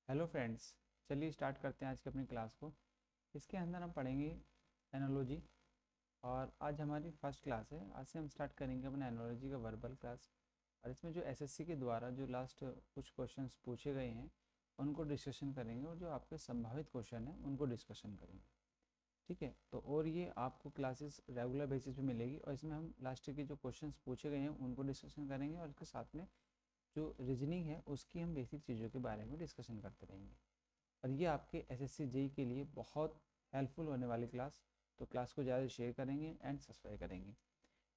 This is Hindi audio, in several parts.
हेलो फ्रेंड्स, चलिए स्टार्ट करते हैं आज की अपनी क्लास को। इसके अंदर हम पढ़ेंगे एनालॉजी। और आज हमारी फर्स्ट क्लास है। आज से हम स्टार्ट करेंगे अपने एनालॉजी का वर्बल क्लास। और इसमें जो एसएससी के द्वारा जो लास्ट कुछ क्वेश्चंस पूछे गए हैं उनको डिस्कशन करेंगे, और जो आपके संभावित क्वेश्चन हैं उनको डिस्कशन करेंगे। ठीक है, तो और ये आपको क्लासेस रेगुलर बेसिस पे मिलेगी, और इसमें हम लास्ट के जो क्वेश्चंस पूछे गए हैं उनको डिस्कशन करेंगे, और इसके साथ में जो रीजनिंग है उसकी हम बेसिक चीज़ों के बारे में डिस्कशन करते रहेंगे। और ये आपके एसएससी जेई के लिए बहुत हेल्पफुल होने वाली क्लास। तो क्लास को ज़्यादा शेयर करेंगे एंड सब्सक्राइब करेंगे।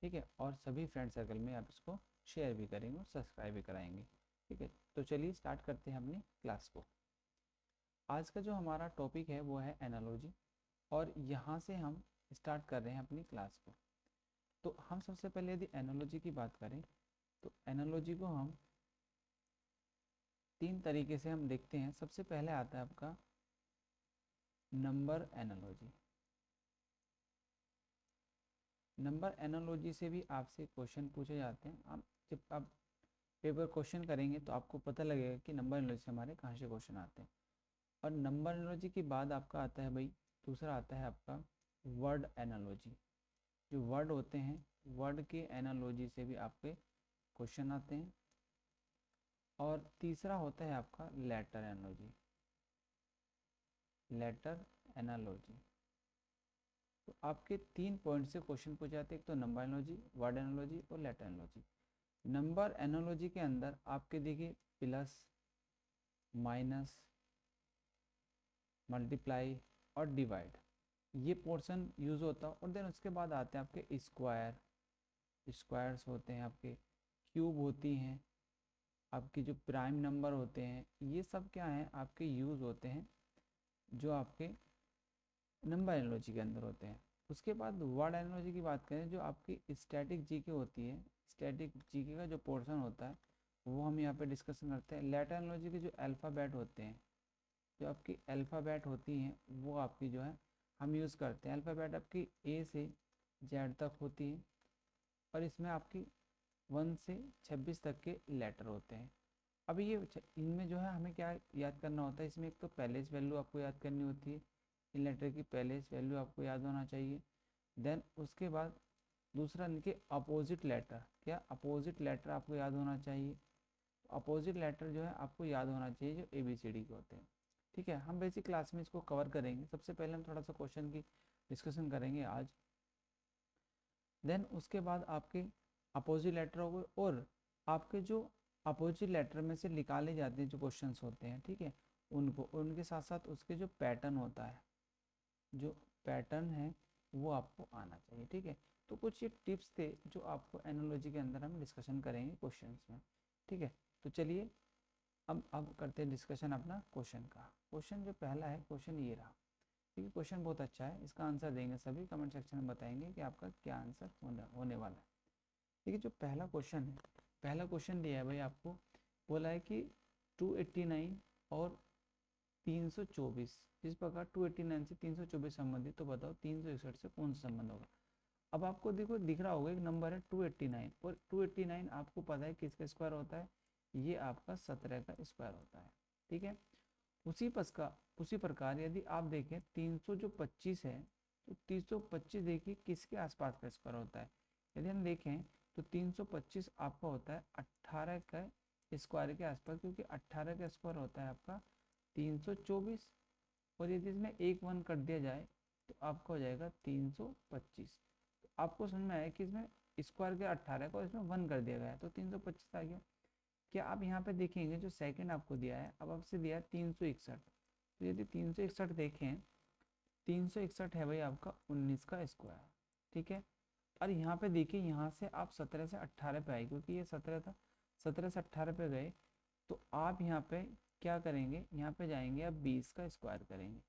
ठीक है, और सभी फ्रेंड सर्कल में आप इसको शेयर भी करेंगे और सब्सक्राइब भी कराएंगे। ठीक है, तो चलिए स्टार्ट करते हैं अपनी क्लास को। आज का जो हमारा टॉपिक है वो है एनालॉजी, और यहाँ से हम स्टार्ट कर रहे हैं अपनी क्लास को। तो हम सबसे पहले यदि एनालॉजी की बात करें तो एनालॉजी को हम तीन तरीके से हम देखते हैं। सबसे पहले आता है आपका नंबर एनालॉजी। नंबर एनालॉजी से भी आपसे क्वेश्चन पूछे जाते हैं। आप जब आप पेपर क्वेश्चन करेंगे तो आपको पता लगेगा कि नंबर एनालॉजी से हमारे कहाँ से क्वेश्चन आते हैं। और नंबर एनालॉजी के बाद आपका आता है भाई, दूसरा आता है आपका वर्ड एनालॉजी। जो वर्ड होते हैं, वर्ड के एनालॉजी से भी आपके क्वेश्चन आते हैं। और तीसरा होता है आपका लेटर एनालॉजी। लेटर एनालॉजी, तो आपके तीन पॉइंट से क्वेश्चन पूछे जाते हैं। एक तो नंबर एनालॉजी, वर्ड एनालॉजी और लेटर एनालॉजी। नंबर एनालॉजी के अंदर आपके देखिए प्लस, माइनस, मल्टीप्लाई और डिवाइड, ये पोर्शन यूज होता है। और देन उसके बाद आते हैं आपके स्क्वायर, स्क्वायर्स होते हैं आपके, क्यूब होती हैं, आपके जो प्राइम नंबर होते हैं, ये सब क्या है आपके यूज होते हैं जो आपके नंबर एनालॉजी के अंदर होते हैं। उसके बाद वर्ड एनालॉजी की बात करें, जो आपकी स्टैटिक जीके होती है, स्टैटिक जीके का जो पोर्शन होता है वो हम यहाँ पे डिस्कशन करते हैं। लेटर एनालॉजी के जो अल्फ़ाबेट होते हैं, जो आपकी अल्फ़ाबेट होती हैं वो आपकी जो है हम यूज़ करते हैं। अल्फ़ाबेट आपकी ए से जेड तक होती है, और इसमें आपकी 1 से 26 तक के लेटर होते हैं। अभी ये इनमें जो है हमें क्या याद करना होता है, इसमें एक तो पहलेज वैल्यू आपको याद करनी होती है। इन लेटर की पहलेज वैल्यू आपको याद होना चाहिए। देन उसके बाद दूसरा इनके अपोजिट लेटर, क्या अपोजिट लेटर आपको याद होना चाहिए। अपोजिट लेटर जो है आपको याद होना चाहिए जो ABCD के होते हैं। ठीक है, हम बेसिक क्लास में इसको कवर करेंगे। सबसे पहले हम थोड़ा सा क्वेश्चन की डिस्कशन करेंगे आज। देन उसके बाद आपके अपोजिट लेटर हो गए, और आपके जो अपोजिट लेटर में से निकाले जाते हैं जो क्वेश्चंस होते हैं, ठीक है, उनको, उनके साथ साथ उसके जो पैटर्न होता है, जो पैटर्न है वो आपको आना चाहिए। ठीक है, तो कुछ ये टिप्स थे जो आपको एनालॉजी के अंदर हम डिस्कशन करेंगे क्वेश्चंस में। ठीक है, तो चलिए अब करते हैं डिस्कशन अपना क्वेश्चन का। क्वेश्चन जो पहला है, क्वेश्चन ये रहा। ठीक है, क्वेश्चन बहुत अच्छा है, इसका आंसर देंगे सभी, कमेंट सेक्शन में बताएंगे कि आपका क्या आंसर होने वाला है। ठीक है, जो पहला क्वेश्चन है, पहला क्वेश्चन दिया है भाई आपको, बोला है कि 289 और 324, जिस प्रकार 289 से 324 संबंधित, तो बताओ 361 से कौन सा संबंध होगा। अब आपको देखो दिख रहा होगा एक नंबर है 289, और 289 आपको पता है किसका स्क्वायर होता है, ये आपका 17 का स्क्वायर होता है। ठीक है, उसी प्रकार यदि आप देखें 300 जो 25 है, तो 325 देखिए किसके आसपास का स्क्वायर होता है। यदि हम देखें तो 325 आपका होता है 18 का स्क्वायर के आसपास, क्योंकि 18 का स्क्वायर होता है आपका 324। और यदि इसमें एक 1 कर दिया जाए तो आपका हो जाएगा 325। तो आपको समझ में आया कि इसमें स्क्वायर के 18 को इसमें 1 कर दिया गया है, तो 325 आ गया। क्या आप यहाँ पे देखेंगे जो सेकंड आपको दिया है, अब आपसे दिया है 361, तो यदि 361 देखें, 361 है भाई आपका 19 का स्क्वायर। ठीक है, और यहाँ पे देखिए, यहाँ से आप 17 से 18 पे आए, क्योंकि ये 17 था, 17 से 18 पे गए, तो आप यहाँ पे क्या करेंगे, यहाँ पे जाएंगे, आप 20 का स्क्वायर करेंगे।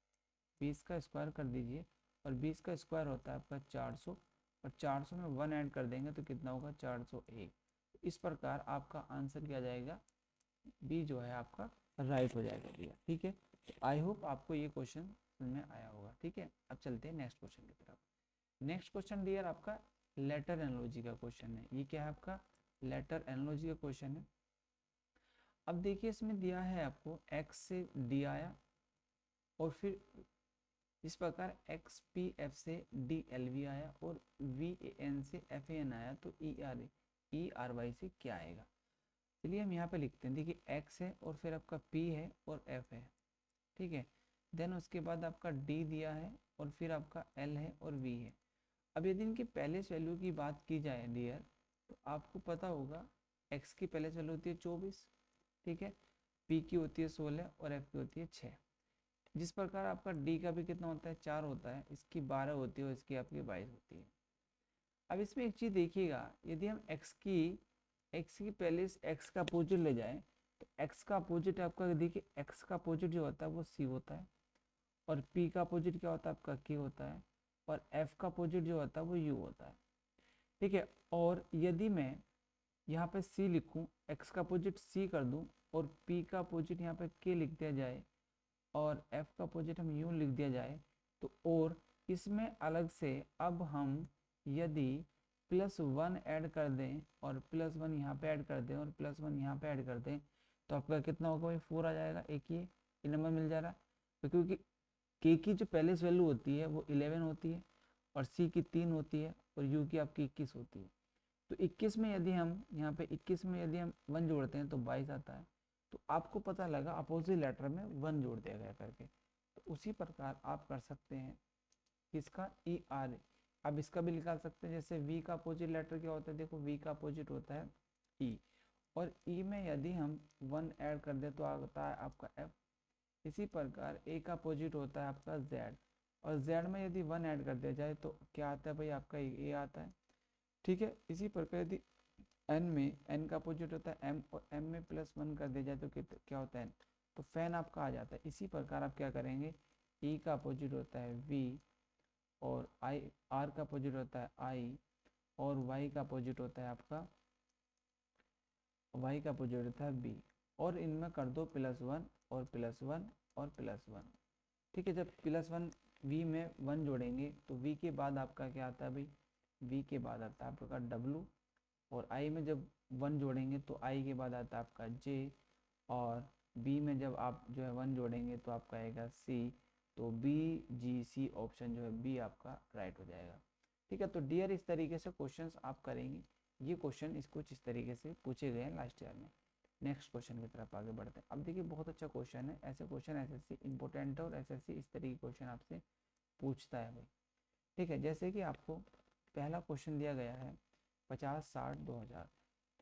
20 का स्क्वायर कर दीजिए, और 20 का स्क्वायर होता है आपका 400, और 400 में 1 ऐड कर देंगे तो कितना होगा 401। इस प्रकार आपका आंसर क्या जाएगा, बी जो है आपका राइट हो जाएगा भैया। ठीक है, आई होप आपको ये क्वेश्चन समझ में आया होगा। ठीक है, अब चलते हैं नेक्स्ट क्वेश्चन की तरफ। नेक्स्ट क्वेश्चन डियर आपका लेटर एनालॉजी का क्वेश्चन है। ये क्या है आपका लेटर एनालॉजी का क्वेश्चन है। अब देखिए इसमें दिया है आपको x से d आया और फिर इस प्रकार एक्स पी एफ से डी एल वी आया और वी ए एन से एफ ए एन आया, तो ई आर वाई से क्या आएगा। चलिए हम यहाँ पे लिखते हैं, देखिए एक्स है और फिर आपका पी है और एफ है, ठीक है। देन उसके बाद आपका डी दिया है और फिर आपका एल है और वी है। अब यदि इनकी पहले वैल्यू की बात की जाए डियर, तो आपको पता होगा एक्स की पहले वैल्यू होती है 24, ठीक है, पी की होती है 16 और एफ की होती है 6। जिस प्रकार आपका डी का भी कितना होता है 4 होता है, इसकी 12 होती है और इसकी आपकी 22 होती है। अब इसमें एक चीज़ देखिएगा, यदि हम एक्स की पहले एक्स का अपोजिट ले जाएं, तो एक्स का अपोजिट आपका देखिए, एक्स का अपोजिट जो होता है वो सी होता है और पी का अपोजिट क्या होता है आपका के होता है और एफ का अपोजिट जो होता है वो यू होता है, ठीक है। और यदि मैं यहाँ पे सी लिखूँ, एक्स का अपोजिट सी कर दूँ और पी का अपोजिट यहाँ पे के लिख दिया जाए और f का अपोजिट हम यूँ लिख दिया जाए, तो और इसमें अलग से अब हम यदि +1 ऐड कर दें और +1 यहाँ पे ऐड कर दें और +1 यहाँ पे ऐड कर दें, तो आपका कितना होगा भाई 4 आ जाएगा। एक ये नंबर मिल जा रहा है, तो क्योंकि k की जो पहले वैल्यू होती है वो 11 होती है और c की 3 होती है और u की आपकी 21 होती है। तो 21 में यदि हम यहाँ पे 21 में यदि हम 1 जोड़ते हैं तो 22 आता है। तो आपको पता लगा अपोजिट लेटर में 1 जोड़ दिया गया करके। तो उसी प्रकार आप कर सकते हैं इसका ई आर। अब इसका भी निकाल सकते हैं, जैसे v का अपोजिट लेटर क्या होता है, देखो v का अपोजिट होता है e और e में यदि हम 1 ऐड कर दें तो आता है आपका f। इसी प्रकार a का अपोजिट होता है आपका z और z में यदि 1 ऐड कर दिया जाए तो क्या आता है भाई आपका a आता है, ठीक है। इसी प्रकार यदि n में n का अपोजिट होता है m और m में +1 कर दिया जाए तो क्या होता है n, तो फैन आपका आ जाता है। इसी प्रकार आप क्या करेंगे, e का अपोजिट होता है v और i r का अपोजिट होता है i और y का अपोजिट होता है आपका y का अपोजिट होता है b और इनमें कर दो +1 और +1 और +1, ठीक है। जब +1 v में 1 जोड़ेंगे तो v के बाद आपका क्या आता है भाई, v के बाद आता है आपका w और i में जब 1 जोड़ेंगे तो i के बाद आता है आपका j और b में जब आप जो है 1 जोड़ेंगे तो आपका आएगा c। तो b g c ऑप्शन जो है b आपका राइट हो जाएगा, ठीक है। तो डियर इस तरीके से क्वेश्चंस आप करेंगे। ये क्वेश्चन इसको इस तरीके से पूछे गए हैं लास्ट ईयर में। नेक्स्ट क्वेश्चन की तरफ आगे बढ़ते हैं। अब देखिए बहुत अच्छा क्वेश्चन है, ऐसे क्वेश्चन एसएससी इंपॉर्टेंट है और एसएससी इस तरीके क्वेश्चन आपसे पूछता है भाई, ठीक है। जैसे कि आपको पहला क्वेश्चन दिया गया है 50 60 2000,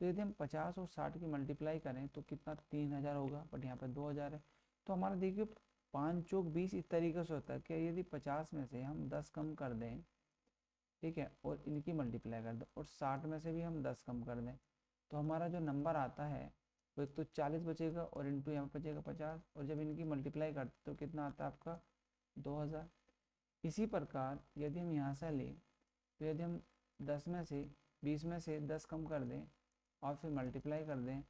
तो यदि हम 50 और 60 की मल्टीप्लाई करें तो कितना 3000 होगा, बट यहाँ पे 2000 है। तो हमारा देखिए 5 चौक 20 इस तरीके से होता है कि यदि 50 में से हम 10 कम कर दें, ठीक है, और इनकी मल्टीप्लाई कर दें और 60 में से भी हम 10 कम कर दें, तो हमारा जो नंबर आता है वो एक तो 40 बचेगा और इंटू यहाँ बचेगा 50 और जब इनकी मल्टीप्लाई करते तो कितना आता है आपका 2000। इसी प्रकार यदि हम यहाँ से लें तो यदि हम 10 में से 20 में से 10 कम कर दें और फिर मल्टीप्लाई कर दें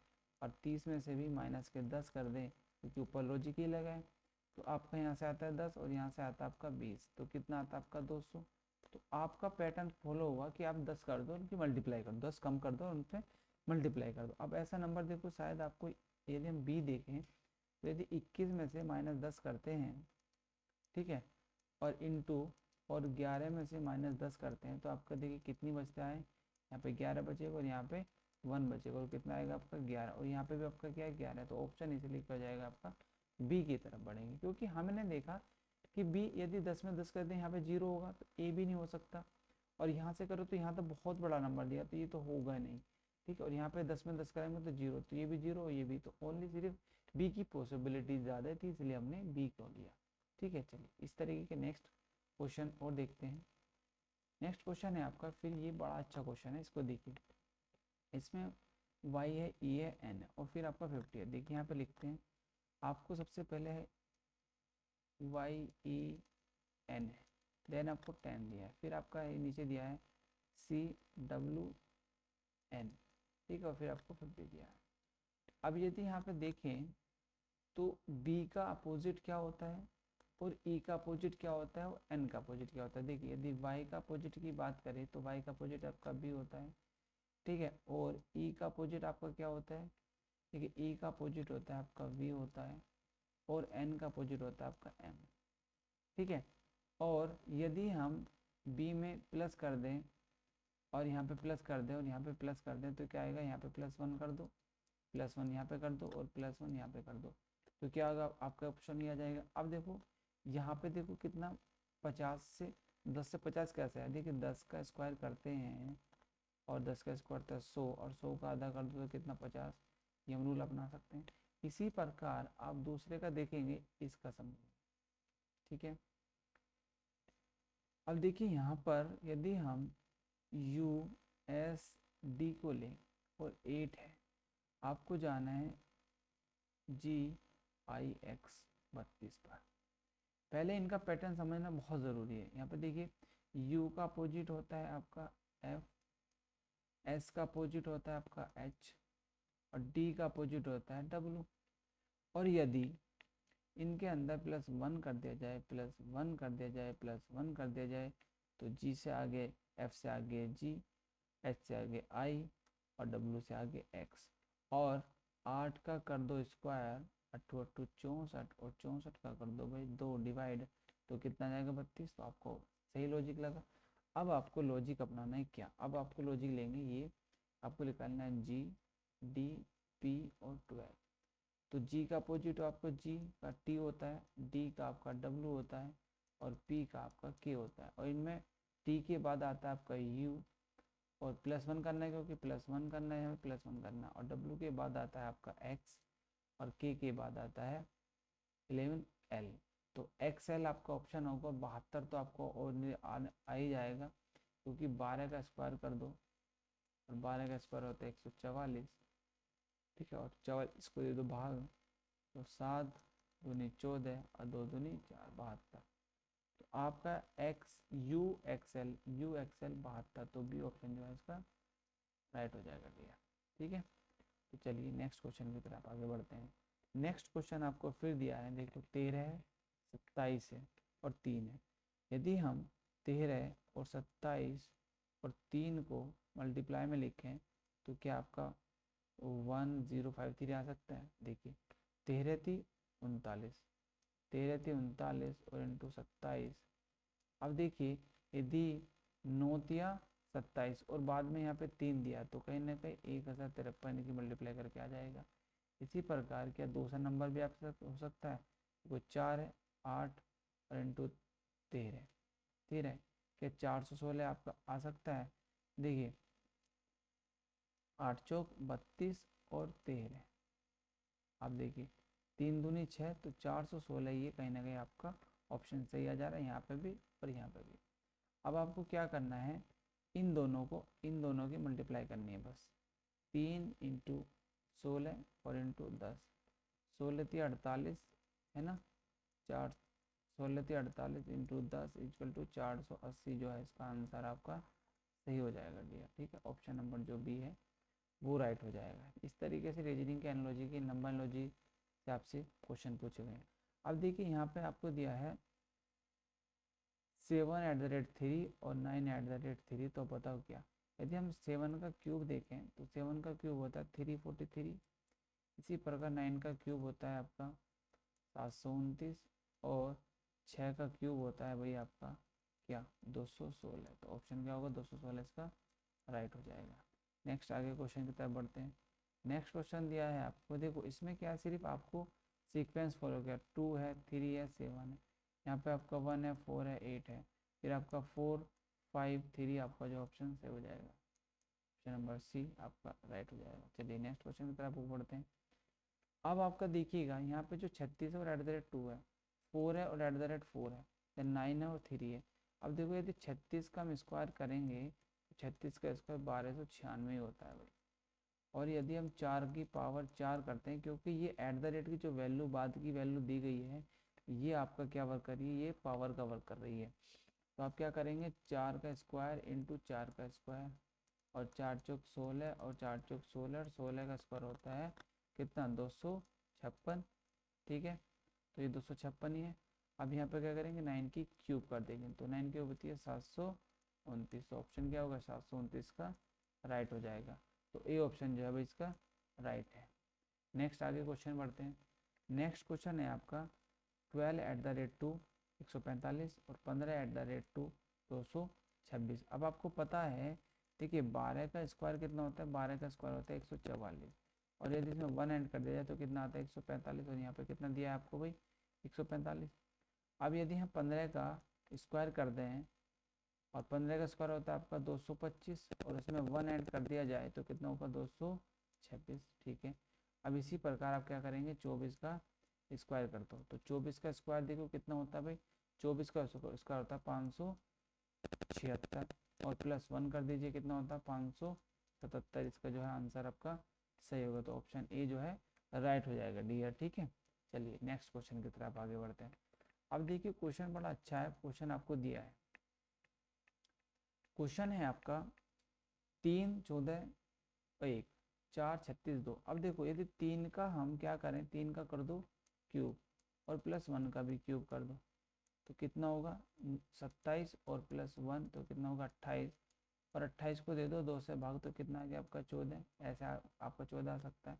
और 30 में से भी माइनस के 10 कर दें, क्योंकि ऊपर लॉजिक ही लगाए, तो आपका यहाँ से आता है 10 और यहाँ से आता है आपका 20, तो कितना आता है आपका 200। तो आपका पैटर्न फॉलो होगा कि आप 10 कर दो उनकी मल्टीप्लाई कर दो, 10 कम कर दो और उन पर मल्टीप्लाई कर दो। अब ऐसा नंबर देखो शायद आपको, यदि हम बी देखें तो यदि 21 में से -10 करते हैं, ठीक है, और इंटू और 11 में से -10 करते हैं तो आपका देखिए कितनी बचता है, यहाँ पे 11 बचेगा और यहाँ पे 1 बचेगा और कितना आएगा आपका 11 और यहाँ पे भी आपका क्या है 11। तो ऑप्शन इसलिए क्या हो जाएगा आपका बी की तरफ बढ़ेंगे, क्योंकि हमने देखा कि बी यदि 10 में 10 कर दें यहाँ पे 0 होगा तो ए भी नहीं हो सकता, और यहाँ से करो तो यहाँ तो बहुत बड़ा नंबर दिया तो ये तो होगा नहीं, ठीक है। और यहाँ पे 10 में 10 करेंगे तो 0, तो ये भी 0 और ये भी, तो ओनली सिर्फ बी की पॉसिबिलिटी ज़्यादा थी इसलिए हमने बी को लिया, ठीक है। चलिए इस तरीके के नेक्स्ट क्वेश्चन और देखते हैं। नेक्स्ट क्वेश्चन है आपका, फिर ये बड़ा अच्छा क्वेश्चन है, इसको देखिए। इसमें y है, e है, n है और फिर आपका 50 है। देखिए यहाँ पे लिखते हैं, आपको सबसे पहले है y e n है, देन आपको 10 दिया है, फिर आपका नीचे दिया है c w n, ठीक है, और फिर आपको 50 दिया है। अब यदि यहाँ पे देखें तो b का अपोजिट क्या होता है और e का अपोजिट क्या होता है और n का अपोजिट क्या होता है। देखिए यदि y का अपोजिट की बात करें तो y का अपोजिट आपका b होता है, ठीक है, और e का अपोजिट आपका क्या होता है देखिए ई का अपोजिट होता है आपका वी होता है और एन का अपोजिट होता है आपका एम, ठीक है। और यदि हम बी में प्लस कर दें और यहाँ पे प्लस कर दें और यहाँ पे प्लस कर दें तो क्या आएगा, यहाँ पे +1 कर दो, +1 यहाँ पे कर दो और +1 यहाँ पे कर दो, तो क्या होगा आपका ऑप्शन ये आ जाएगा। अब देखो यहाँ पे देखो कितना 50 से 10 से 50 कैसे है, देखिए 10 का स्क्वायर करते हैं और 10 का स्क्वायर होता है 100 और 100 का आधा कर दो तो कितना 50, ये हम रूल अपना सकते हैं। इसी प्रकार आप दूसरे का देखेंगे इसका समझ, ठीक है। अब देखिए यहाँ पर यदि हम USD को लें और 8 है, आपको जाना है GIX 32 पर। पहले इनका पैटर्न समझना बहुत ज़रूरी है। यहाँ पे देखिए U का अपोजिट होता है आपका F, S का अपोजिट होता है आपका H और D का अपोजिट होता है W। और यदि इनके अंदर +1 कर दिया जाए, +1 कर दिया जाए, +1 कर दिया जाए तो G से आगे, F से आगे G, H से आगे I और W से आगे X। और 8 का कर दो स्क्वायर, 8 8 64 और 64 का कर दो भाई 2 डिवाइड, तो कितना जाएगा 32। तो आपको सही लॉजिक लगा। अब आपको लॉजिक अपनाना है क्या, अब आपको लॉजिक लेंगे ये, आपको निकालना है G, D, P और 12। तो G का अपोजिट आपको G का T होता है, D का आपका W होता है और P का आपका K होता है। और इनमें T के बाद आता है आपका U और +1 करना है क्योंकि +1 करना है, +1 करना है। और W के बाद आता है आपका X और K के बाद आता है 11L। तो XL आपका ऑप्शन होगा 72, तो आपको और आ ही जाएगा क्योंकि 12 का स्क्वायर कर दो और 12 का स्क्वायर होता है 144, ठीक है। और 44 को दे दो भाग, तो 7 दूनी 14 और 2 दूनी 4, 72। तो आपका XUXL 72, तो बी ऑप्शन जो है इसका राइट हो जाएगा भैया, ठीक है। तो चलिए नेक्स्ट क्वेश्चन की तरफ आगे बढ़ते हैं। नेक्स्ट क्वेश्चन आपको फिर दिया है, देखो 13 है, 27 है और 3 है। यदि हम 13 और 27 और 3 को मल्टीप्लाई में लिखें तो क्या आपका 1053 आ सकता है। देखिए 13 थी 39, 13 थी 39 और इंटू 27। अब देखिए यदि 9 दिया 27 और बाद में यहाँ पे 3 दिया तो कहीं ना कहीं 1053 की मल्टीप्लाई करके आ जाएगा। इसी प्रकार क्या दूसरा नंबर भी आप हो सकता है, वो 4 है 8 और इंटू 13, 13 क्या 416 आपका आ सकता है। देखिए 8 चौक 32 और 13, आप देखिए 3 दूनी 6, तो 416 ये कहीं ना कहीं आपका ऑप्शन सही आ जा रहा है यहाँ पे भी और यहाँ पे भी। अब आपको क्या करना है, इन दोनों की मल्टीप्लाई करनी है बस। 3 इंटू 16 और इंटू 10, 16 थी 48 है ना, 4 16 थी 48 इंटू 10 इक्वल टू 480, जो है इसका आंसर आपका सही हो जाएगा भैया, ठीक है। ऑप्शन नंबर जो बी है वो राइट हो जाएगा। इस तरीके से रीजनिंग के एनालॉजी की नंबर एनालॉजी से आपसे क्वेश्चन पूछे गए। अब देखिए यहाँ पे आपको दिया है 7@3 और 9@3, तो बताओ क्या। यदि हम 7 का क्यूब देखें तो 7 का क्यूब होता है 343, इसी प्रकार 9 का क्यूब होता है आपका 729 और 6 का क्यूब होता है भाई आपका क्या 216। तो ऑप्शन क्या होगा 216 इसका राइट हो जाएगा। नेक्स्ट आगे क्वेश्चन की तरफ बढ़ते हैं। नेक्स्ट क्वेश्चन दिया है आपको, देखो इसमें क्या सिर्फ आपको सीक्वेंस फॉलो किया, 2 है 3 है 7 है, यहाँ पे आपका 1 है 4 है 8 है, फिर आपका 4 5 3 आपका जो ऑप्शन से हो जाएगा, ऑप्शन नंबर सी आपका राइट हो जाएगा। चलिए नेक्स्ट क्वेश्चन की तरफ बढ़ते हैं। अब आपका देखिएगा यहाँ पे जो 36 है और @2 है, 4 है और @4 है, देन 9 है और 3 है। अब देखो यदि 36 का हम स्क्वायर करेंगे तो 36 का स्क्वायर 1296 होता है भाई। और यदि हम 4 की पावर 4 करते हैं, क्योंकि ये @ की जो वैल्यू बाद की वैल्यू दी गई है ये आपका क्या वर्क कर रही है, ये पावर का वर्क कर रही है। तो आप क्या करेंगे 4 का स्क्वायर इंटू 4 का स्क्वायर और 4 चौक 16 और 4 चौक 16 और 16 का स्क्वायर होता है कितना 256, ठीक है। तो ये 256 ही है। अब यहाँ पे क्या करेंगे 9 की क्यूब कर देंगे, तो 9 क्यूब होती है 729। तो ऑप्शन क्या होगा 729 का राइट हो जाएगा। तो ए ऑप्शन जो है भाई इसका राइट है। नेक्स्ट आगे क्वेश्चन बढ़ते हैं। नेक्स्ट क्वेश्चन है आपका 12 एट द रेट टू 145 और 15 एट द रेट टू 226। अब आपको पता है, देखिए 12 का स्क्वायर कितना होता है, 12 का स्क्वायर होता है 144, और यदि इसमें 1 ऐड कर दिया जाए तो कितना आता है 145, और यहाँ पे कितना दिया है आपको भाई 145। अब यदि हम 15 का स्क्वायर कर दें, और 15 का स्क्वायर होता है आपका 225, और इसमें 1 ऐड कर दिया जाए तो कितना होगा 226। ठीक है, अब इसी प्रकार आप क्या करेंगे, 24 का स्क्वायर कर दो, तो 24 का स्क्वायर देखो कितना होता है भाई, 24 का स्क्वायर होता है 576, और प्लस 1 कर दीजिए कितना होता है 577। इसका जो है आंसर आपका सही होगा, तो ऑप्शन ए जो है राइट हो जाएगा डियर। ठीक है, चलिए नेक्स्ट क्वेश्चन की तरफ आगे बढ़ते हैं। अब देखिए क्वेश्चन बड़ा अच्छा है, क्वेश्चन आपको दिया है, क्वेश्चन है आपका 3 14 1 4 36 2। अब देखो यदि 3 का हम क्या करें, 3 का कर दो क्यूब, और प्लस 1 का भी क्यूब कर दो, तो कितना होगा 27, और प्लस 1 तो कितना होगा 28, और 28 को दे दो 2 से भाग तो कितना आ गया आपका 14, ऐसे आपका 14 आ सकता है।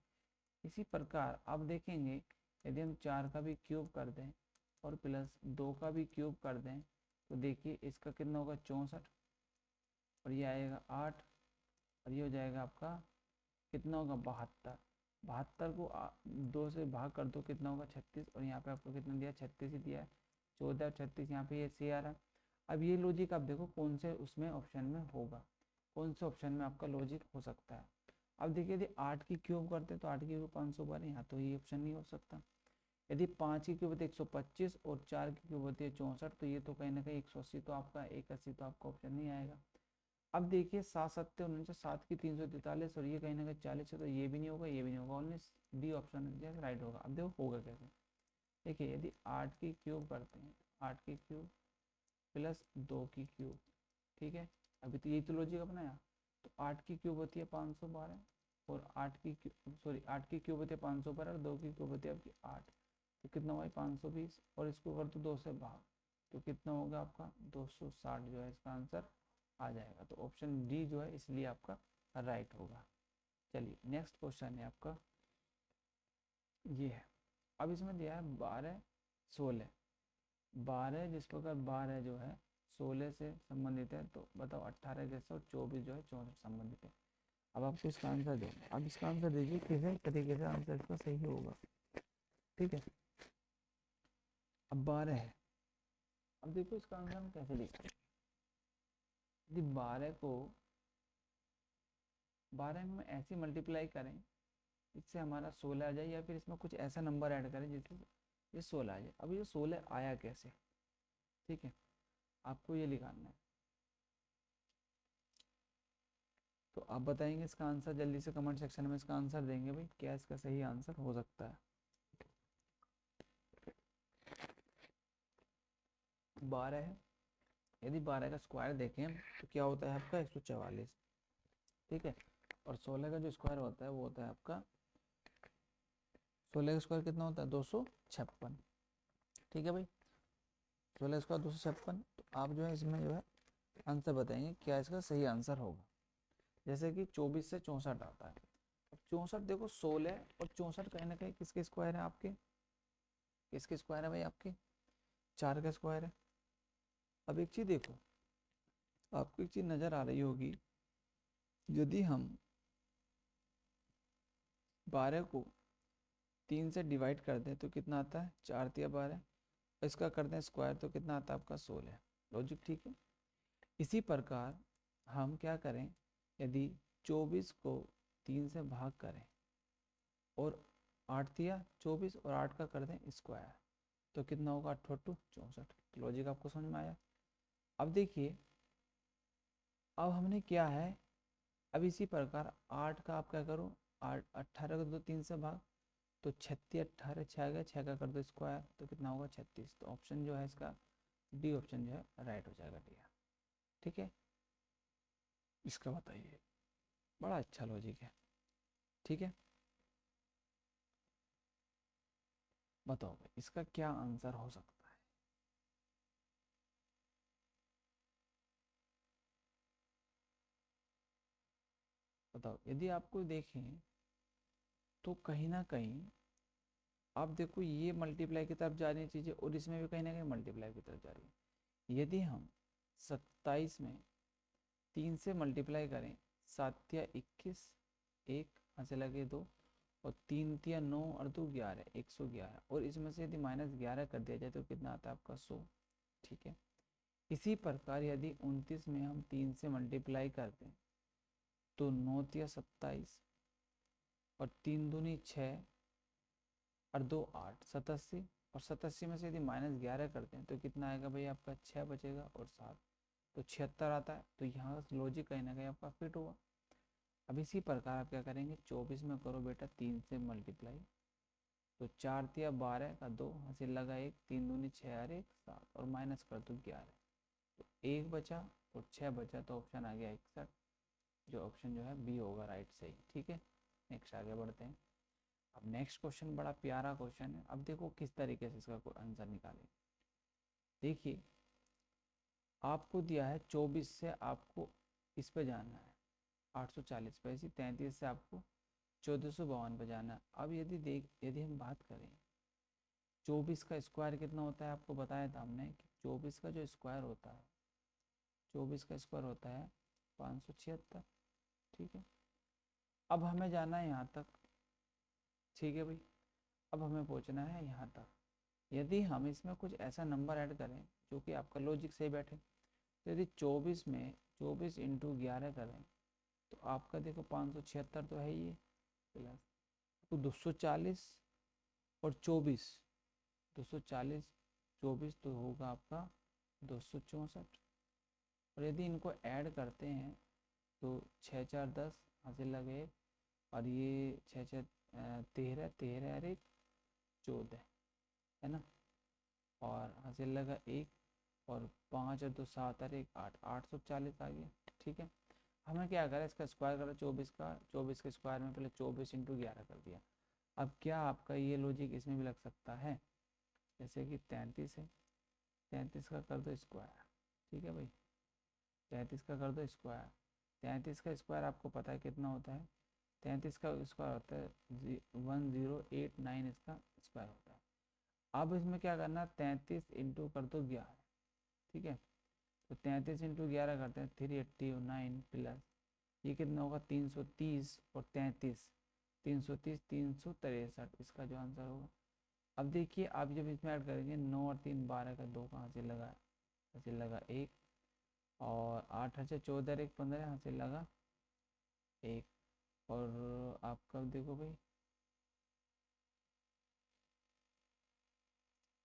इसी प्रकार अब देखेंगे यदि हम 4 का भी क्यूब कर दें और प्लस 2 का भी क्यूब कर दें, तो देखिए इसका कितना होगा 64, और ये आएगा 8, और ये हो जाएगा आपका कितना होगा 72। 72 को 2 से भाग कर दो कितना होगा 36, और यहाँ पे आपको कितना दिया 36 ही दिया है, 14 और 36 यहाँ पे ये सी आ रहा है। अब ये लॉजिक आप देखो कौन से उसमें ऑप्शन में होगा, कौन से ऑप्शन में आपका लॉजिक हो सकता है। अब देखिए यदि 8 की क्यूब करते तो 8 की क्यूब 512, यहाँ तो ये ऑप्शन नहीं हो सकता। यदि 5 की क्यूब होती है 125 और 4 की क्यूब होती है 64, तो ये तो कहीं ना कहीं 180 तो आपका 81 तो आपका ऑप्शन नहीं आएगा। अब देखिए 7 7 19, 7 की 343, और ये कहीं ना कहीं 40 है, तो ये भी नहीं होगा, ये भी नहीं होगा, ओनली डी ऑप्शन राइट होगा। अब देखो होगा कैसे, देखिए यदि 8 की क्यूब करते हैं, 8 की क्यूब प्लस 2 की क्यूब, ठीक है, अभी तो यही तो लॉजिक अपनाया, तो 8 की क्यूब होती है 512, और 8 की सॉरी 8 की क्यूब होती है 512, और 2 की क्यूब होती है आपकी 8, तो कितना हुआ 520, और इसको कर दो 2 से भाग, तो कितना होगा आपका 260 जो है इसका आंसर आ जाएगा, तो ऑप्शन डी जो है इसलिए आपका राइट होगा। चलिए नेक्स्ट क्वेश्चन है आपका ये है, अब इसमें दिया है 12 16, 12 जिस प्रकार 12 जो है 16 से संबंधित है, तो बताओ 18 कैसे, और 24 जो है 64 संबंधित है। अब आपको इसका आंसर देना, अब इसका आंसर दीजिए किस तरीके से आंसर इसका सही होगा। ठीक है, अब 12 है, अब देखो इसका आंसर हम कैसे लिखते हैं, यदि 12 को 12 में ऐसे मल्टीप्लाई करें इससे हमारा 16 आ जाए, या फिर इसमें कुछ ऐसा नंबर ऐड करें जिससे ये 16 आ जाए। अब ये 16 आया कैसे, ठीक है, आपको ये निकालना है, तो आप बताएंगे इसका आंसर, जल्दी से कमेंट सेक्शन में इसका आंसर देंगे भाई, क्या इसका सही आंसर हो सकता है। 12 है, यदि 12 का स्क्वायर देखें तो क्या होता है आपका 144, ठीक है, और 16 का जो स्क्वायर होता है वो होता है आपका 16 का स्क्वायर कितना होता है 256, ठीक है भाई, 16 स्क्वायर 256, तो आप जो है इसमें जो है आंसर बताएंगे क्या इसका सही आंसर होगा। जैसे कि 24 से 64 आता है, 64 देखो 16 और 64 कहीं ना कहीं किसके स्क्वायर है आपके, किसके स्क्वायर है भाई आपके 4 का स्क्वायर है। अब एक चीज देखो, आपको एक चीज नजर आ रही होगी, यदि हम 12 को 3 से डिवाइड कर दें तो कितना आता है 4 तिया 12, इसका कर दें स्क्वायर तो कितना आता है आपका 16, लॉजिक ठीक है। इसी प्रकार हम क्या करें, यदि 24 को 3 से भाग करें और 8 तिया 24 और 8 का कर दें स्क्वायर, तो कितना होगा 8 8 64, लॉजिक आपको समझ में आया। अब देखिए, अब हमने क्या है, अब इसी प्रकार 8 का आप क्या करो, 8 18 को दो 3 से भाग, तो 36 18 6 गया, 6 का कर दो स्क्वायर तो कितना होगा 36, तो ऑप्शन जो है इसका डी ऑप्शन जो है राइट हो जाएगा डी। ठीक है, इसका बताइए, बड़ा अच्छा लॉजिक है। ठीक है, बताओ भाई इसका क्या आंसर हो सकता है। बताओ, यदि आपको देखें तो कहीं ना कहीं अब देखो ये मल्टीप्लाई की तरफ जा रही है चीज़ें, और इसमें भी कहीं ना कहीं मल्टीप्लाई की तरफ जा रही है। यदि हम 27 में 3 से मल्टीप्लाई करें, 7 या 21, 1 यहाँ से लगे 2, और 3 या 9 और 2 11, 111, और इसमें से यदि -11 कर दिया जाए तो कितना आता है आपका 100। ठीक है, इसी प्रकार यदि 29 में हम 3 से मल्टीप्लाई करते हैं तो 9 या 27, और 3 दूनी 6 और 2 8, 87, और 87 में से यदि -11 करते हैं तो कितना आएगा भाई आपका 6 बचेगा और 7, तो 76 आता है। तो यहाँ लॉजिक कहीं ना कहीं आपका फिट हुआ। अब इसी प्रकार आप क्या करेंगे, 24 में करो बेटा 3 से मल्टीप्लाई, तो 4 या 12 का 2, हंसी लगा 1, 3 दूनी 6 और 1 7, और माइनस कर दो 11, तो 1 बचा और 6 बचा, तो ऑप्शन आ गया 61, जो ऑप्शन जो है बी होगा राइट सही। ठीक है, नेक्स्ट आगे बढ़ते हैं। अब नेक्स्ट क्वेश्चन बड़ा प्यारा क्वेश्चन है। अब देखो किस तरीके से इसका आंसर निकालें। देखिए आपको दिया है 24 से आपको इस पे जाना है 840 पे, इसी 33 से आपको 1452 पे जाना है। अब यदि हम बात करें 24 का स्क्वायर कितना होता है, आपको बताया था हमने कि 24 का जो स्क्वायर होता है, 24 का स्क्वायर होता है 576। ठीक है, अब हमें जाना है यहाँ तक। ठीक है भाई, अब हमें पहुँचना है यहाँ तक। यदि हम इसमें कुछ ऐसा नंबर ऐड करें जो कि आपका लॉजिक सही बैठे, तो यदि 24 में 24 इंटू 11 करें तो आपका देखो 576 तो है ही है, प्लस तो 240 और 24, 240 24 तो होगा आपका 264, और यदि इनको ऐड करते हैं तो 6 4 10, हासिल लगे, और ये 6 6 13, 13 और 1 14 है ना, और हासिल लगा 1, और 5 और 2 7 और 1 8, 840 आ गया। ठीक है, हमें क्या करें, इसका स्क्वायर करो 24 का, 24 के स्क्वायर में पहले 24 इंटू 11 कर दिया। अब क्या आपका ये लॉजिक इसमें भी लग सकता है, जैसे कि 33 है, 33 का कर दो स्क्वायर। ठीक है भाई, 33 का कर दो स्क्वायर, 33 का स्क्वायर आपको पता है कितना होता है, 33 का स्क्वायर होता है 1089, इसका स्क्वायर होता है। अब इसमें क्या करना, 33 इंटू कर दो 11। ठीक है, तो 33 इंटू 11 करते हैं 389, प्लस ये कितना होगा 330, और 33 330 363, इसका जो आंसर होगा। अब देखिए आप जब इसमें ऐड करेंगे 9 और 3 12 का 2 कहाँ से लगा, हासिल लगा 1, और 8 से 14 1 15, हासिल लगा 1, और आपका देखो भाई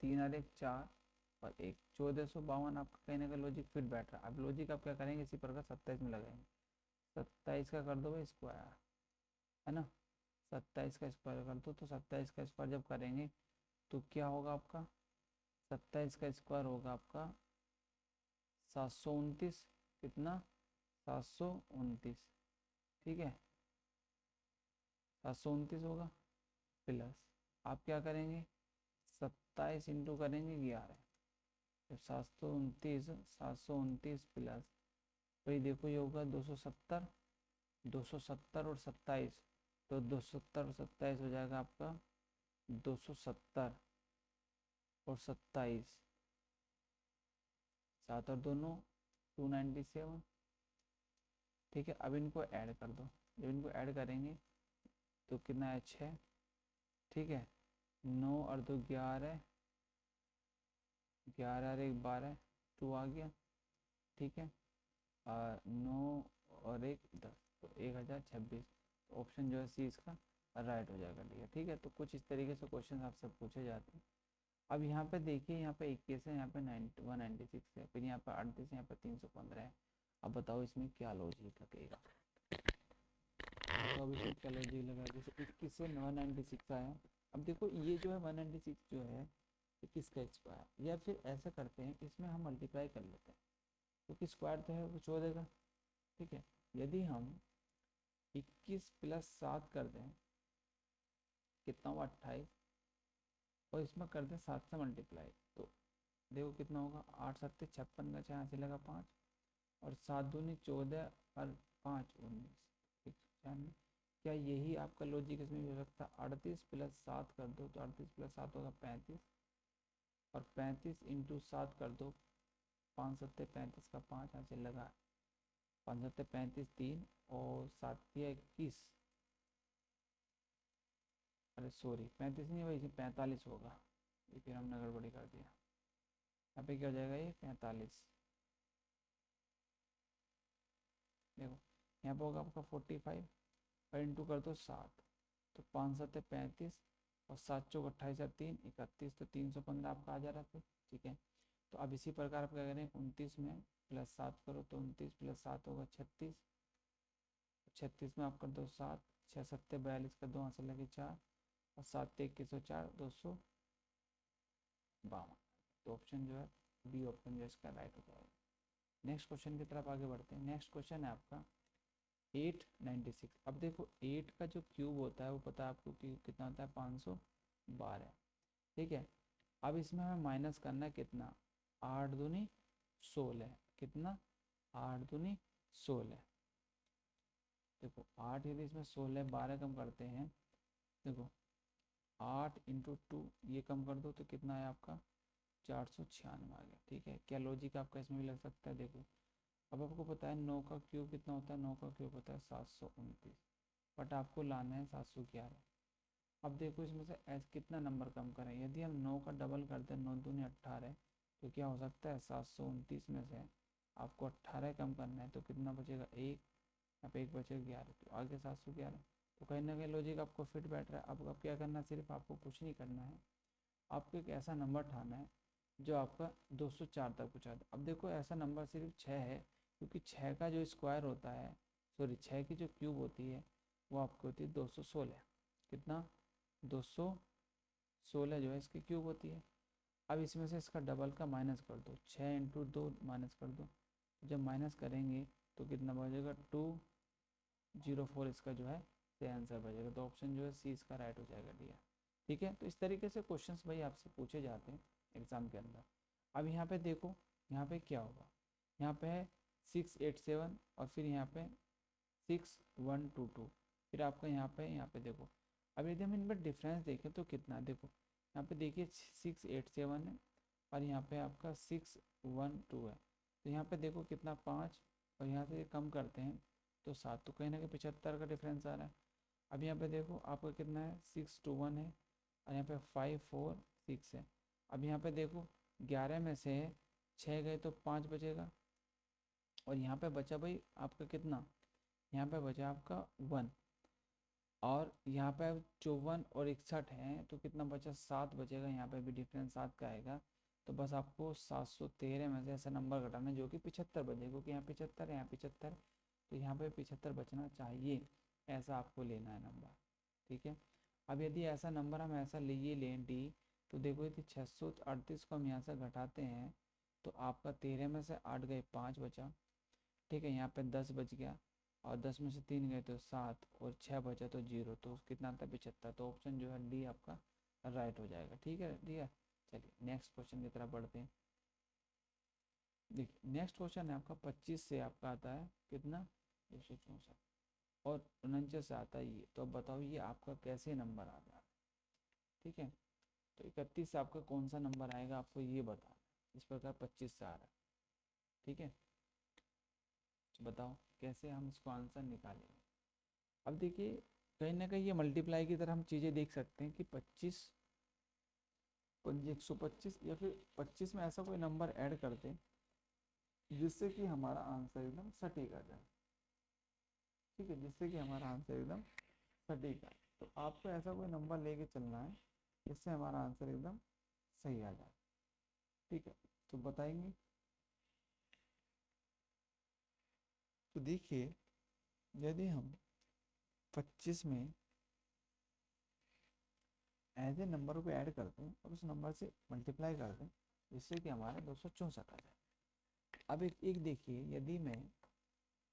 3 और 1 4, और 1 1452, आपका कहीं ना कहीं लॉजिक फिट बैठ रहा है। अब लॉजिक आप क्या करेंगे, इसी प्रकार 27 में लगाएंगे, 27 का कर दो भाई स्क्वायर, है ना, 27 का स्क्वायर कर दो, तो 27 का स्क्वायर जब करेंगे तो क्या होगा आपका, 27 का स्क्वायर होगा आपका 729, कितना 729। ठीक है, 729 होगा, प्लस आप क्या करेंगे 27 इंटू करेंगे 11, जब 729 प्लस भाई देखो ये होगा 270, 270 और 27, तो 270 और 27 हो जाएगा आपका 270 और 27, 7 और 2 9, 297। ठीक है, अब इनको ऐड कर दो, जब इनको ऐड करेंगे तो कितना है 6। ठीक है, 9 और 2 11, 11 और 1 12, 2 आ गया। ठीक है, 9 और 1 10, तो 1026, ऑप्शन जो है सी इसका राइट हो जाएगा। ठीक है, तो कुछ इस तरीके से क्वेश्चन आपसे पूछे जाते हैं। अब यहाँ पे देखिए, यहाँ पे 21 है, यहाँ पे 196 है, फिर यहाँ पे 38 है, यहाँ पे 315 है। अब बताओ इसमें क्या लॉजिक लगेगा, तो अब इसमें क्या लॉजिक लगा, जैसे 21 से 196 आया। अब देखो ये जो है 196 जो है ये किसका स्क्वायर, या फिर ऐसा करते हैं इसमें हम मल्टीप्लाई कर लेते हैं, क्योंकि स्क्वायर तो है वो छोड़ देगा। ठीक है, यदि हम 21 प्लस 7 कर दें कितना हुआ 28, और इसमें कर दें 7 से मल्टीप्लाई, तो देखो कितना होगा 8 7 56 का 4 से लगा 5, और 7 दूनी 14 और 5 19, 196, क्या यही आपका लॉजिक इसमें भी हो सकता है? 38 प्लस 7 कर दो तो 38 प्लस 7 होगा 35, और 35 इंटू 7 कर दो, 5 सत्ते 35 का 5 यहाँ से लगा, 5 सत्ते 35 3 और 7 दिया 21, अरे सॉरी 35 नहीं भाई, 45 होगा, ये फिर हमने गड़बड़ी कर दिया। यहाँ पे क्या हो जाएगा ये 45, देखो यहाँ पे होगा आपका 45 और इंटू कर दो 7, तो 5 सत्ते 35 और 7 चौक 28 और 3 31, तो 315 आपका आ जा रहा है। ठीक है, तो अब इसी प्रकार आप क्या करें, 29 में प्लस 7 करो तो 29 प्लस 7 होगा 36, 36 में आप कर दो 7, 6 सत्ते 42 का 2 यहाँ से लगे 4 और 7 21 और 4 252। तो ऑप्शन जो है बी ऑप्शन जो है इसका राइट हो जाएगा। नेक्स्ट क्वेश्चन की तरफ आगे बढ़ते हैं। नेक्स्ट क्वेश्चन है आपका 896। अब देखो 8 का जो क्यूब होता है वो पता है आपको कि कितना होता है 512। ठीक है, अब इसमें हमें माइनस करना है कितना, 8 दूनी 16, कितना 8 दूनी 16। देखो 8 यदि इसमें 16 12 कम करते हैं, देखो 8 इंटू 2 ये कम कर दो तो कितना है आपका 496 आ गया। ठीक है, क्या लॉजिक आपका इसमें भी लग सकता है? देखो अब आपको पता है 9 का क्यूब कितना होता है, 9 का क्यूब होता है 729, बट आपको लाना है 711। अब देखो इसमें से ऐसे कितना नंबर कम करें, यदि हम 9 का डबल करते हैं 9 दूनी 18, तो क्या हो सकता है 729 में से आपको 18 कम करना है तो कितना बचेगा 1, यहाँ पे 1 बचेगा 11, तो आगे 711। तो कहीं ना कहीं लॉजिक आपको फिट बैठ रहा है। अब क्या करना है, सिर्फ आपको कुछ नहीं करना है, आपको एक ऐसा नंबर ठाना है जो आपका 204 तक पहुँचा दे। अब देखो ऐसा नंबर सिर्फ 6 है, क्योंकि 6 का जो स्क्वायर होता है, सॉरी 6 की जो क्यूब होती है वो आपकी होती है 216। कितना 216 जो है इसकी क्यूब होती है। अब इसमें से इसका डबल का माइनस कर दो, 6 इंटू 2 माइनस कर दो, जब माइनस करेंगे तो कितना बचेगा 204, इसका जो है सही आंसर बचेगा। तो ऑप्शन जो है सी इसका राइट हो जाएगा डी। ठीक है, तो इस तरीके से क्वेश्चंस भाई आपसे पूछे जाते हैं एग्जाम के अंदर। अब यहाँ पे देखो, यहाँ पे क्या होगा, यहाँ पे है 687 और फिर यहाँ पे 6122, फिर आपका यहाँ पे देखो। अब यदि हम इन पर डिफरेंस देखें तो कितना, देखो यहाँ पे देखिए 687 है और यहाँ पे आपका 612 है, तो यहाँ पे देखो कितना 5, और यहाँ से कम करते हैं तो 7, तो कहीं ना कहीं 75 का डिफरेंस आ रहा है। अब यहाँ पे देखो आपका कितना है 621 है और यहाँ पे 546 है। अब यहाँ पे देखो 11 में से 6 गए तो 5 बचेगा, और यहाँ पे बचा भाई आपका कितना, यहाँ पे बचा आपका 1, और यहाँ पे 54 और 61 है तो कितना बचा 7 बचेगा, यहाँ पे भी डिफरेंस 7 का आएगा। तो बस आपको 713 में से ऐसा नंबर घटाना जो कि 75 बचे, क्योंकि यहाँ 75 है यहाँ 75, तो यहाँ पे 75 बचना चाहिए, ऐसा आपको लेना है नंबर। ठीक है, अब यदि ऐसा नंबर हम ऐसा लिए लें डी, तो देखो यदि 638 को हम यहाँ से घटाते हैं तो आपका 13 में से 8 गए 5 बचा। ठीक है, यहाँ पे 10 बच गया, और 10 में से 3 गए तो 7, और 6 बचा तो 0, तो कितना था 75। तो ऑप्शन जो है डी आपका राइट हो जाएगा। ठीक है डी है। चलिए नेक्स्ट क्वेश्चन की तरफ बढ़ते हैं। देखिए नेक्स्ट क्वेश्चन है आपका 25 से आपका आता है कितना 264, और 49 से आता है ये। तो अब बताओ ये आपका कैसे नंबर आ रहा है? ठीक है, तो 31 से आपका कौन सा नंबर आएगा आपको ये बताना है। इस प्रकार 25 से आ रहा है। ठीक है, तो बताओ कैसे हम इसको आंसर निकालेंगे। अब देखिए कहीं ना कहीं ये मल्टीप्लाई की तरह हम चीज़ें देख सकते हैं कि 25 125 या फिर 25 में ऐसा कोई नंबर ऐड कर दें जिससे कि हमारा आंसर एकदम सटीक आ जाए। ठीक है, जिससे कि हमारा आंसर एकदम सटीक आए। तो आपको ऐसा कोई नंबर लेके चलना है जिससे हमारा आंसर एकदम सही आ जाए। ठीक है, तो बताएंगे। तो देखिए यदि हम 25 में ऐसे नंबर को ऐड करते हैं और उस नंबर से मल्टीप्लाई कर दें जिससे कि हमारा 264 आ जाए। अब एक देखिए, यदि मैं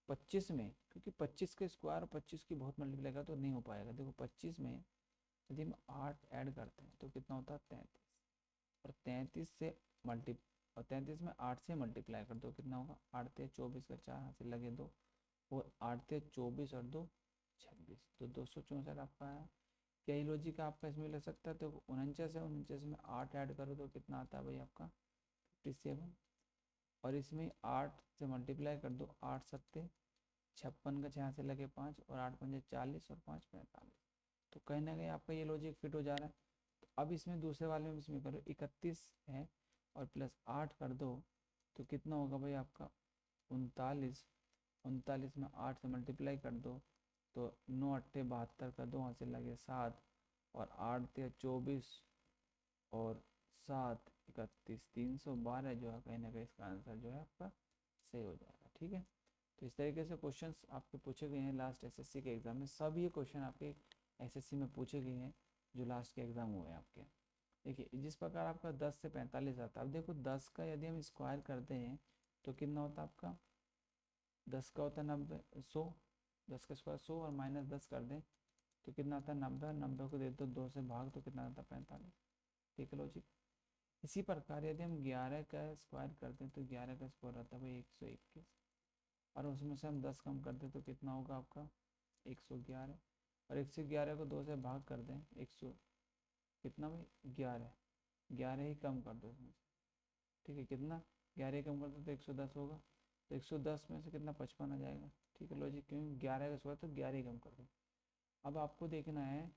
25 में, क्योंकि 25 के स्क्वायर और 25 की बहुत मल्टीप्लाई का तो नहीं हो पाएगा। देखो 25 में यदि हम 8 ऐड करते हैं तो कितना होता है 33, और 33 से मल्टी और 33 में 8 से मल्टीप्लाई कर दो कितना होगा 8 × 3 = 24 का 4 हाथ से लगे 2, और 8 × 3 = 24 और 2 26, तो 264 आपका आया। क्या ही लॉजिक आपका इसमें लग सकता है, तो 49 है, 49 में 8 ऐड करो तो कितना आता है भाई आपका 57, और इसमें 8 से मल्टीप्लाई कर दो, 8 सत्ते 56 का 6 से लगे 5 और 8 पंजे 40 और 5 45, तो कहीं ना कहीं आपका ये लॉजिक फिट हो जा रहा है। तो अब इसमें दूसरे वाले में इसमें करो 31 है और प्लस 8 कर दो तो कितना होगा भाई आपका 39, 39 में 8 से मल्टीप्लाई कर दो तो 9 अट्ठे 72 कर दो, वहाँ से लगे 7 और 8 थे 24 और 7 31, 312 जो है कहीं ना कहीं इसका आंसर जो है आपका सही हो जाएगा। ठीक है, तो इस तरीके से क्वेश्चंस आपके पूछे गए हैं लास्ट एसएससी के एग्जाम में। सब ये क्वेश्चन आपके एसएससी में पूछे गए हैं जो लास्ट के एग्जाम हुए हैं आपके। देखिए जिस प्रकार आपका 10 से 45 आता है, अब देखो 10 का यदि हम स्क्वायर करते हैं तो कितना होता है आपका, 10 का होता है 90, 100, 10 का स्क्वायर 100 और माइनस 10 कर दें तो कितना आता है 90, 90 को दे दो 2 से भाग तो कितना आता है 45। ठीक है लॉजिक। इसी प्रकार यदि हम 11 का स्क्वायर करते हैं तो 11 का स्क्वायर आता है भाई 121, और उसमें से हम 10 कम कर दें तो कितना होगा आपका 111, और 111 को 2 से भाग कर दें 100 कितना भाई 11, 11 ही कम कर दो इसमें से। ठीक है, कितना 11 ही कम कर दो तो 110 होगा, तो 110 में से कितना 55 आ जाएगा। ठीक है लॉजिक, क्योंकि 11 का स्क्वायर तो 11 ही कम कर दो। अब आपको देखना है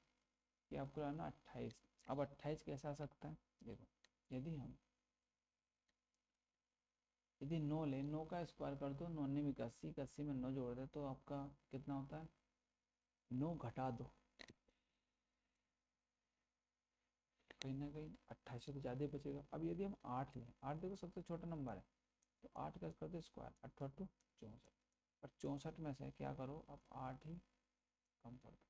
कि आपको लाना 28। अब 28 कैसा आ सकता है, देखो यदि 9 ले, 9 का स्क्वायर कर दो, 9 में 81, 81 में 9 जोड़ दे तो आपका कितना होता है, 9 घटा दो, कहीं ना कहीं 28 से तो ज़्यादा ही बचेगा। अब यदि हम 8 लें, 8 देखो सबसे छोटा नंबर है, तो 8 का कर दो स्क्वायर, 8 8 64, और 64 में से क्या करो अब 8 ही कम कर दो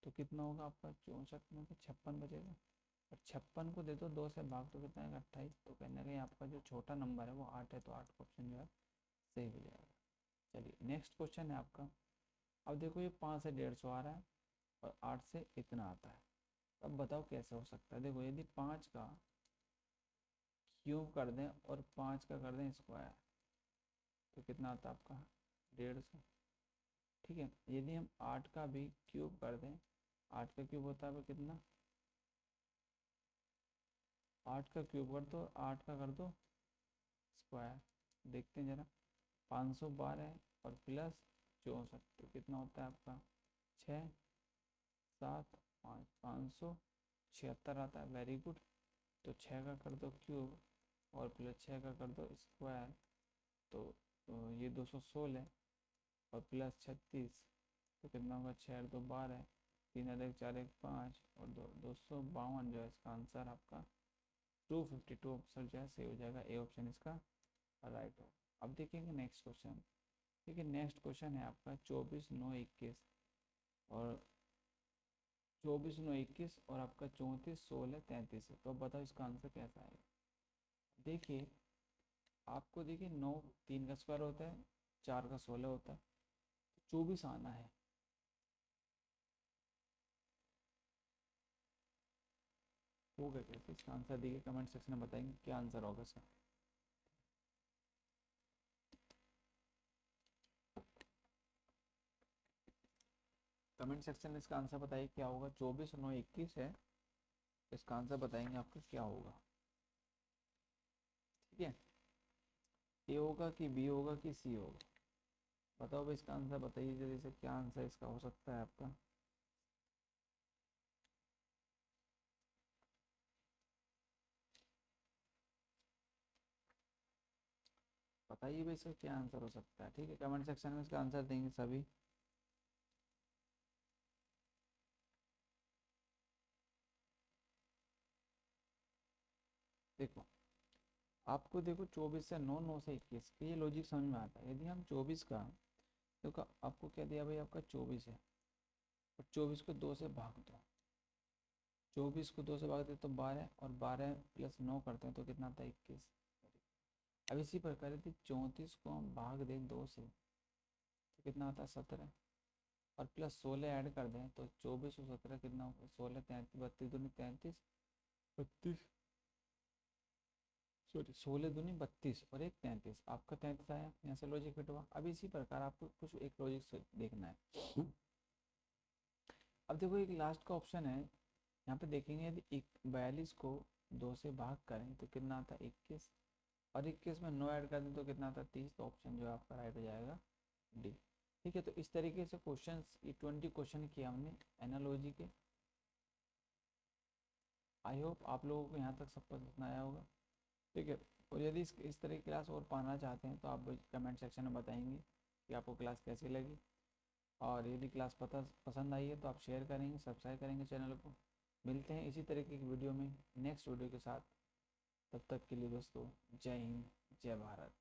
तो कितना होगा आपका 64 में से 56 बचेगा, और 56 को दे दो 2 से भाग तो कितना है 28, तो कहीं ना कहीं आपका जो छोटा नंबर है वो 8 है, तो 8 का ऑप्शन जो है सही हो जाएगा। चलिए नेक्स्ट क्वेश्चन है आपका। अब देखो ये 5 से 150 आ रहा है और 8 से इतना आता है, अब बताओ कैसे हो सकता है। देखो यदि 5 का क्यूब कर दें और 5 का कर दें स्क्वायर तो कितना आता है आपका 150। ठीक है, यदि हम 8 का भी क्यूब कर दें, 8 का क्यूब होता है कितना, 8 का क्यूब कर दो 8 का कर दो स्क्वायर, देखते हैं जरा 512 और प्लस 64 तो कितना होता है आपका 6 7 5 576 आता है। वेरी गुड, तो 6 का कर दो क्यूब और प्लस 6 का कर दो स्क्वायर तो ये 216 और प्लस 36 तो कितना होगा 6 2 12, 3 1 4 1 5 और 252 जो है इसका आंसर आपका 252 ऑप्शन जो है सही हो जाएगा, ए ऑप्शन इसका राइट हो। अब देखेंगे नेक्स्ट क्वेश्चन। देखिए नेक्स्ट क्वेश्चन है आपका 24 9 21 और 24 9 21 और आपका 34 16 33 है, तो अब बताओ इसका आंसर कैसा आएगा। देखिए आपको देखिए 9 3 का स्क्वायर होता है, 4 का 16 होता है, 24 आना है। होगा कैसे, इसका आंसर देखिए कमेंट सेक्शन में बताएंगे क्या आंसर होगा इसका। कमेंट सेक्शन में इसका आंसर बताइए क्या होगा। 24 9 21 है, इसका आंसर बताएंगे आपका क्या होगा। ठीक है, ए होगा कि बी होगा कि सी होगा, बताओ भाई इसका आंसर बताइए जल्दी से, क्या आंसर इसका हो सकता है आपका। बताइए भाई इसका क्या आंसर हो सकता है। ठीक है, कमेंट सेक्शन में इसका आंसर देंगे सभी। देखो आपको देखो 24 से 9 9 से 21 ये लॉजिक समझ में आता है। यदि हम 24 का, देखो आपको क्या दिया भाई आपका 24 है और 24 को 2 से भाग दो, 24 को 2 से भाग दे तो 12 और 12 प्लस 9 करते हैं तो कितना आता है 21। अब इसी प्रकार यदि 34 को हम भाग दें 2 से तो कितना आता है 17 और प्लस 16 ऐड कर दें तो 24 और 17 कितना होगा 16 33 32 दूनी 33 32 सॉरी 16 दूनी 32 और एक 33, आपका 33 आया, यहाँ से लॉजिक फिट हुआ। अब इसी प्रकार आपको कुछ एक लॉजिक से देखना है। अब देखो एक लास्ट का ऑप्शन है, यहाँ पे देखेंगे यदि 42 को 2 से भाग करें तो कितना आता है 21, और 21 में 9 ऐड कर दें तो कितना आता है 30। तो ऑप्शन जो है आपका राइट हो जाएगा डी। ठीक है, तो इस तरीके से क्वेश्चंस, ये 20 क्वेश्चन किए हमने एनालॉजी के। आई होप आप लोगों को यहाँ तक सब पसंद आया होगा। ठीक है, और यदि इस तरह की क्लास और पाना चाहते हैं तो आप कमेंट सेक्शन में बताएंगे कि आपको क्लास कैसी लगी, और यदि क्लास पसंद आई है तो आप शेयर करेंगे, सब्सक्राइब करेंगे चैनल को। मिलते हैं इसी तरीके की वीडियो में नेक्स्ट वीडियो के साथ। तब तक के लिए दोस्तों, जय हिंद, जय भारत।